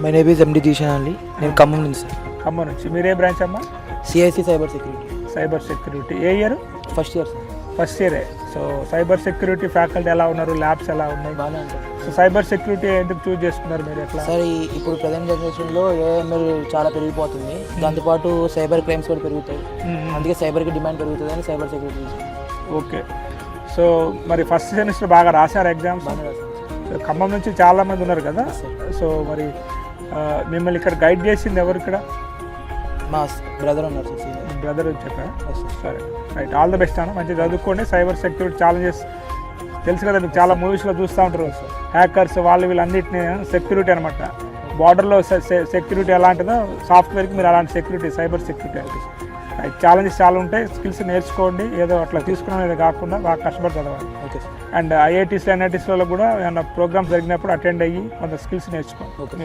My name is MD Zeeshan Ali. నేను ఖమ్మం నుంచి sir. Khammam నుంచి. మీరే బ్రాంచ్ అమ్మా? CIC cyber security. Cyber security ఏ year? First year sir. First ఇయరే. సో సైబర్ సెక్యూరిటీ ఫ్యాకల్టీ ఎలా ఉన్నారు, ల్యాబ్స్ ఎలా ఉన్నాయి? బాగానే ఉంటారు. సో సైబర్ సెక్యూరిటీ ఎందుకు చూస్ చేసుకున్నారు మీరు? ఎట్లా సార్ ఇప్పుడు ప్రజెంట్ జనరేషన్లో ఏఎంఎల్ చాలా పెరిగిపోతుంది, దాంతోపాటు సైబర్ క్రైమ్స్ కూడా పెరుగుతాయి, అందుకే సైబర్కి డిమాండ్ పెరుగుతుంది అని సైబర్ సెక్యూరిటీ. ఓకే. సో మరి ఫస్ట్ సెమిస్టర్ బాగా రాశారు ఎగ్జామ్స్? బాగానే రాశాను సార్. సో ఖమ్మం నుంచి చాలామంది ఉన్నారు కదా, సో మరి మిమ్మల్ని ఇక్కడ గైడ్ చేసింది ఎవరు ఇక్కడ? మా బ్రదర్ ఉన్నారు సార్. బ్రదర్ చెప్పారా? సరే, రైట్. ఆల్ ద బెస్ట్ అన్న, మంచిగా చదువుకోండి. సైబర్ సెక్యూరిటీ ఛాలెంజెస్ తెలుసు కదా మీకు, చాలా మూవీస్లో చూస్తూ ఉంటారు హ్యాకర్స్ వాళ్ళు వీళ్ళన్నింటినీ. సెక్యూరిటీ అనమాట, బార్డర్లో సెక్యూరిటీ ఎలాంటిదో సాఫ్ట్వేర్కి మీరు అలాంటి security, cyber security. Right, challenges చాలా ఉంటాయి, స్కిల్స్ నేర్చుకోండి. ఏదో అట్లా తీసుకునేది కాకుండా బాగా కష్టపడి చదవాలి. Okay sir. అండ్ ఐఐటీస్ ఎన్ఐటీస్లో కూడా ఏమైనా ప్రోగ్రామ్స్ జరిగినప్పుడు అటెండ్ అయ్యి కొంత స్కిల్స్ నేర్చుకోండి. ఓకే.